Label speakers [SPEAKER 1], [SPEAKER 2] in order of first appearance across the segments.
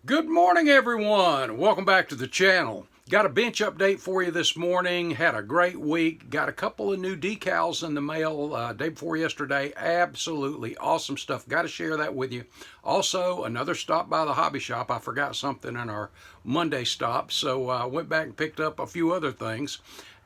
[SPEAKER 1] Good morning, everyone. Welcome back to the channel. Got a bench update for you this morning. Had a great week. Got a couple of new decals in the mail day before yesterday. Absolutely awesome stuff. Got to share that with you. Also, another stop by the hobby shop. I forgot something in our Monday stop, so I went back and picked up a few other things.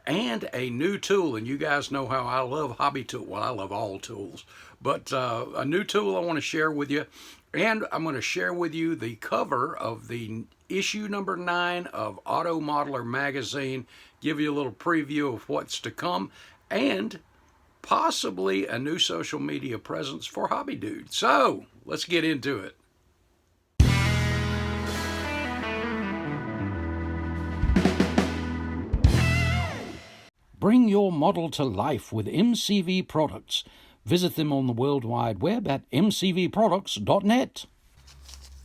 [SPEAKER 1] And a new tool, and you guys know how I love hobby tools. Well, I love all tools, but a new tool I want to share with you. And I'm going to share with you the cover of the issue number 9 of Auto Modeler magazine, give you a little preview of what's to come, and possibly a new social media presence for Hobby Dude. So let's get into it. Bring your model to life with MCV products. Visit them on the World Wide Web at mcvproducts.net.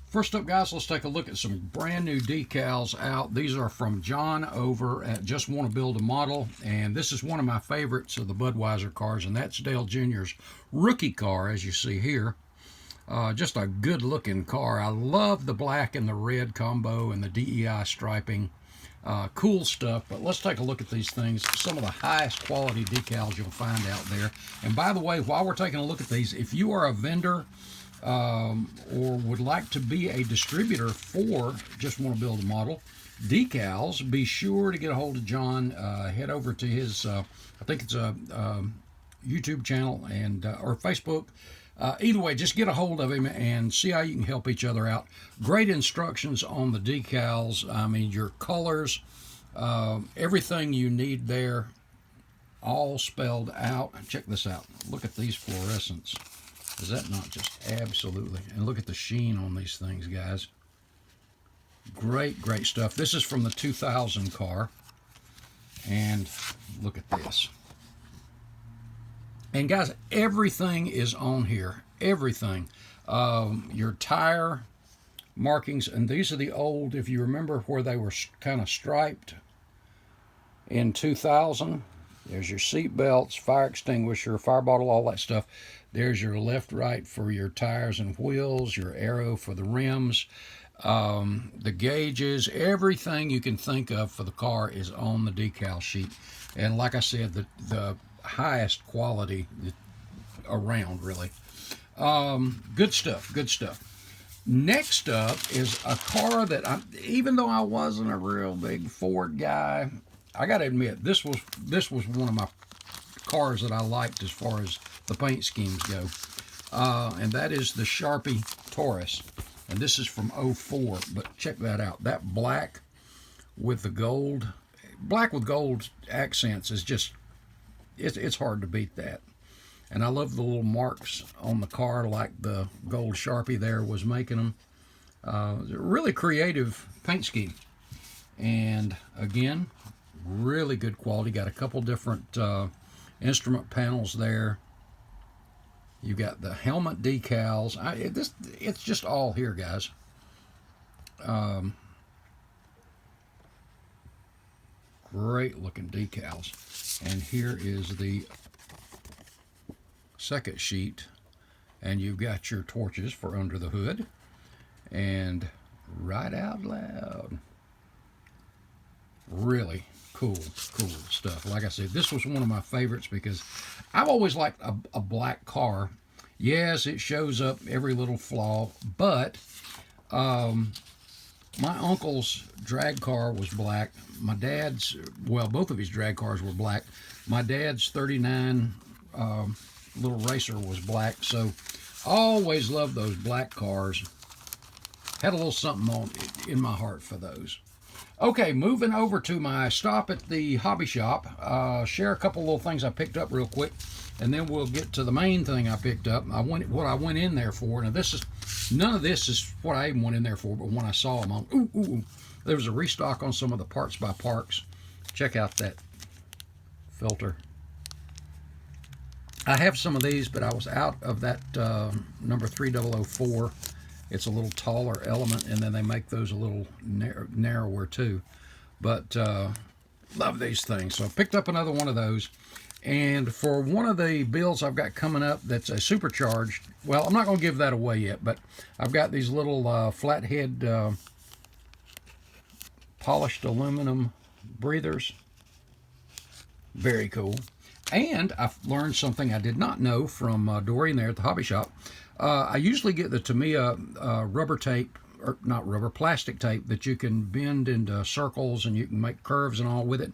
[SPEAKER 1] First up, guys, let's take a look at some brand new decals out. These are from John over at Just Want to Build a Model, and this is one of my favorites of the Budweiser cars, and that's Dale Jr.'s rookie car, as you see here. Just a good-looking car. I love the black and the red combo and the DEI striping. Cool stuff, but let's take a look at these things. Some of the highest quality decals you'll find out there. And by the way, while we're taking a look at these, if you are a vendor or would like to be a distributor for Just Want to Build a Model decals, be sure to get a hold of John. Head over to his, I think it's a YouTube channel and or Facebook. Either way, just get a hold of him and see how you can help each other out. Great instructions on the decals. I mean, your colors, everything you need there, all spelled out. Check this out. Look at these fluorescents. Is that not just absolutely? And look at the sheen on these things, guys. Great, great stuff. This is from the 2000 car. And look at this. And guys, everything is on here. Everything. Your tire markings, and these are the old, if you remember where they were kind of striped in 2000. There's your seat belts, fire extinguisher, fire bottle, all that stuff. There's your left, right for your tires and wheels, your arrow for the rims, the gauges, everything you can think of for the car is on the decal sheet. And like I said, the highest quality around, really. Good stuff, good stuff. Next up is a car that even though I wasn't a real big Ford guy, I got to admit this was one of my cars that I liked as far as the paint schemes go, and that is the Sharpie Taurus, and this is from '04. But check that out. That black with the gold, accents is just. It's hard to beat that. And I love the little marks on the car like the gold Sharpie there was making them. Really creative paint scheme. And again, really good quality. Got a couple different instrument panels there. You got the helmet decals. It's just all here, guys. Great looking decals. And here is the second sheet, and you've got your torches for under the hood, and right out loud, really cool stuff. Like I said, this was one of my favorites because I've always liked a black car. Yes, it shows up every little flaw, but my uncle's drag car was black. My dad's, well, both of his drag cars were black. My dad's 39 little racer was black. So I always loved those black cars. Had a little something in my heart for those. Okay, moving over to my stop at the hobby shop. Share a couple little things I picked up real quick, and then we'll get to the main thing I picked up. What I went in there for. Now none of this is what I even went in there for, but when I saw them, there was a restock on some of the Parts by Parks. Check out that filter. I have some of these, but I was out of that number 3004. It's a little taller element, and then they make those a little narrower too. But Love these things. So I picked up another one of those. And for one of the builds I've got coming up that's a supercharged, well, I'm not going to give that away yet, but I've got these little flathead polished aluminum breathers. Very cool. And I've learned something I did not know from Doreen there at the hobby shop. I usually get the Tamiya rubber tape, or not rubber, plastic tape that you can bend into circles and you can make curves and all with it.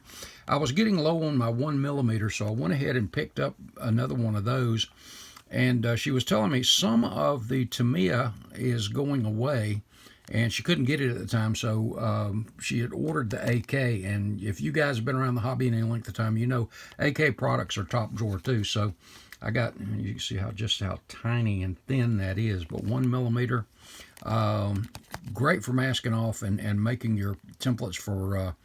[SPEAKER 1] I was getting low on my 1mm, so I went ahead and picked up another one of those. And she was telling me some of the Tamiya is going away, and she couldn't get it at the time, so she had ordered the AK. And if you guys have been around the hobby any length of time, you know AK products are top drawer too. So I got, you can see just how tiny and thin that is, but 1mm, great for masking off and making your templates for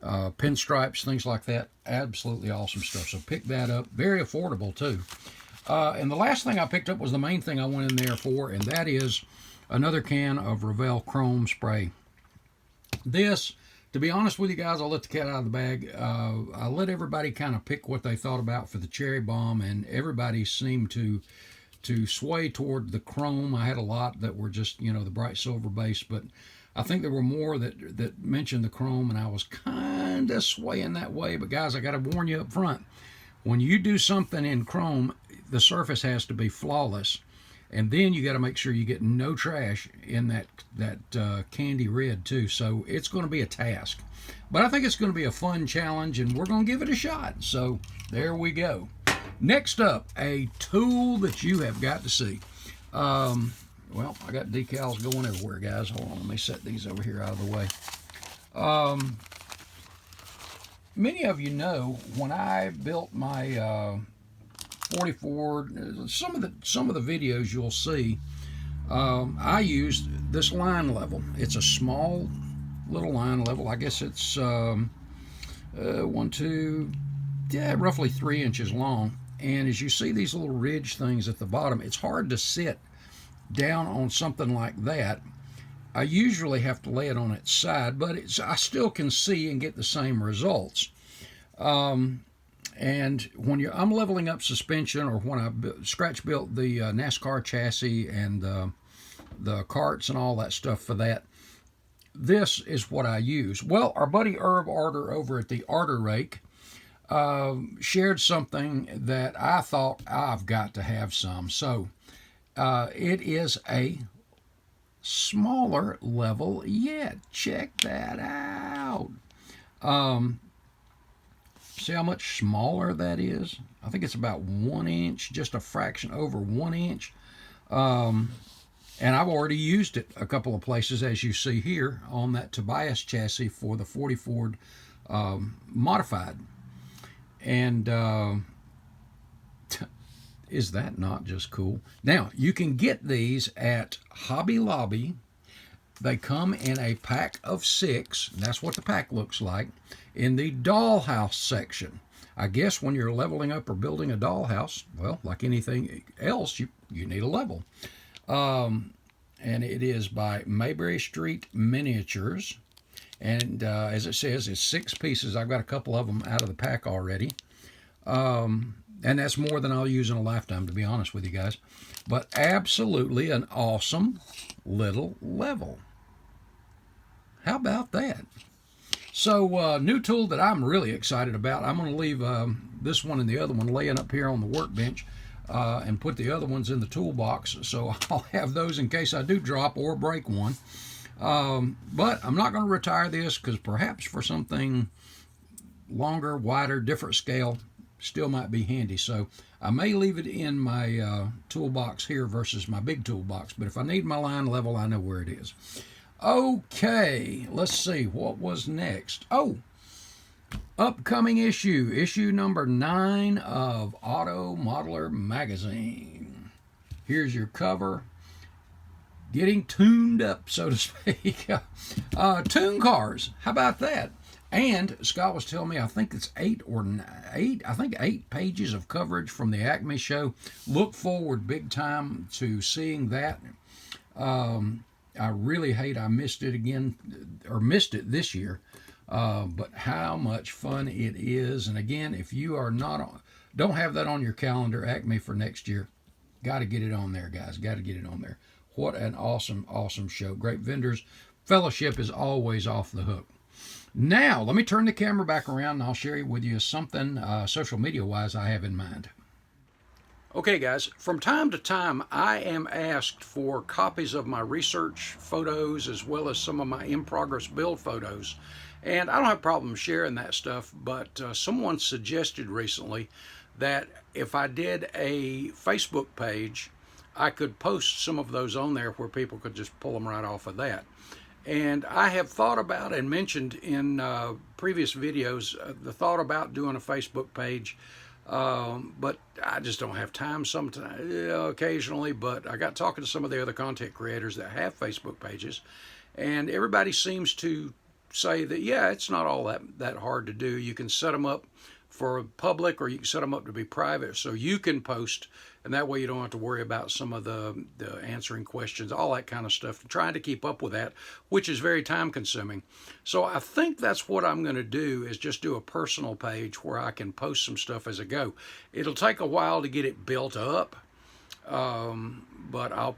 [SPEAKER 1] pinstripes, things like that. Absolutely awesome stuff. So pick that up. Very affordable too. And the last thing I picked up was the main thing I went in there for, and that is another can of Revell Chrome Spray. This, to be honest with you guys, I'll let the cat out of the bag. I let everybody kind of pick what they thought about for the cherry bomb, and everybody seemed to sway toward the chrome. I had a lot that were just, you know, the bright silver base, but I think there were more that mentioned the chrome, and I was kind of swaying that way. But guys, I got to warn you up front, when you do something in chrome, the surface has to be flawless. And then you got to make sure you get no trash in that candy red too. So it's going to be a task. But I think it's going to be a fun challenge, and we're going to give it a shot. So there we go. Next up, a tool that you have got to see. Well, I got decals going everywhere, guys. Hold on, let me set these over here out of the way. Many of you know when I built my 44, some of the videos you'll see, I used this line level. It's a small little line level. I guess it's roughly 3 inches long. And as you see these little ridge things at the bottom, it's hard to sit down on something like that. I usually have to lay it on its side, but I still can see and get the same results. And when I'm leveling up suspension, or when I scratch built the NASCAR chassis and the carts and all that stuff for that, this is what I use. Well, our buddy Herb Arter over at the Arter Rake shared something that I thought I've got to have some. So it is a smaller level yet. Check that out. See how much smaller that is? I think it's about 1 inch, just a fraction over 1 inch. And I've already used it a couple of places, as you see here, on that Tobias chassis for the 40 Ford modified. And is that not just cool? Now, you can get these at Hobby Lobby. They come in a pack of 6. And that's what the pack looks like. In the dollhouse section. I guess when you're leveling up or building a dollhouse, well, like anything else, you need a level. And it is by Mayberry Street Miniatures. And as it says, it's 6 pieces. I've got a couple of them out of the pack already. And that's more than I'll use in a lifetime, to be honest with you guys. But absolutely an awesome little level. How about that? So, new tool that I'm really excited about. I'm going to leave this one and the other one laying up here on the workbench and put the other ones in the toolbox. So I'll have those in case I do drop or break one. But I'm not going to retire this, because perhaps for something longer, wider, different scale, still might be handy. So I may leave it in my toolbox here versus my big toolbox. But if I need my line level, I know where it is. Okay, let's see, what was next? Oh, upcoming issue number 9 of Auto Modeler Magazine. Here's your cover. Getting tuned up, so to speak. Tune cars, how about that? And Scott was telling me, I think it's 8 pages of coverage from the Acme show. Look forward big time to seeing that. I really hate I missed it again, or missed it this year. But how much fun it is. And again, if you are not, don't have that on your calendar, Acme for next year, got to get it on there, guys. Got to get it on there. What an awesome, awesome show. Great vendors. Fellowship is always off the hook. Now, let me turn the camera back around and I'll share with you something social media wise I have in mind. Okay, guys, from time to time I am asked for copies of my research photos as well as some of my in progress build photos. And I don't have a problem sharing that stuff, but someone suggested recently that if I did a Facebook page, I could post some of those on there where people could just pull them right off of that. And I have thought about and mentioned in previous videos the thought about doing a Facebook page, but I just don't have time sometimes, occasionally. But I got talking to some of the other content creators that have Facebook pages, and everybody seems to say that, yeah, it's not all that hard to do. You can set them up for public or you can set them up to be private so you can post, and that way you don't have to worry about some of the answering questions, all that kind of stuff, trying to keep up with that, which is very time consuming. So I think that's what I'm going to do, is just do a personal page where I can post some stuff as I go. It'll take a while to get it built up, but I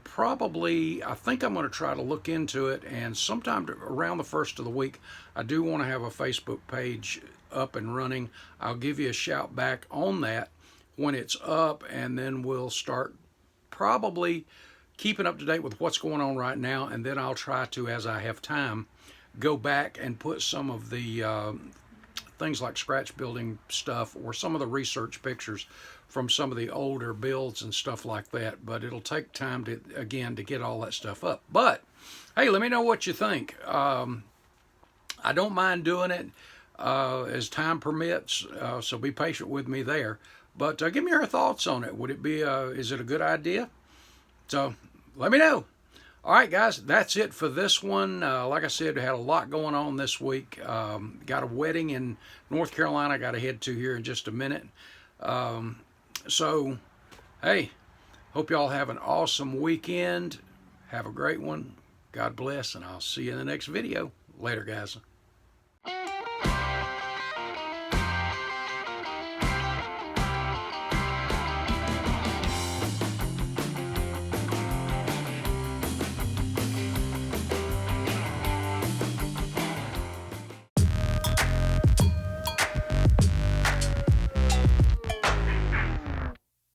[SPEAKER 1] think I'm going to try to look into it, and sometime around the first of the week, I do want to have a Facebook page up and running. I'll give you a shout back on that when it's up, and then we'll start probably keeping up to date with what's going on right now, and then I'll try to, as I have time, go back and put some of the things like scratch building stuff or some of the research pictures from some of the older builds and stuff like that. But it'll take time to get all that stuff up. But hey, let me know what you think. I don't mind doing it as time permits, so be patient with me there. But give me your thoughts on it. Would it be, is it a good idea? So let me know. All right, guys, that's it for this one. Like I said, we had a lot going on this week. Got a wedding in North Carolina I got to head to here in just a minute. So, hey, hope y'all have an awesome weekend. Have a great one. God bless, and I'll see you in the next video. Later, guys.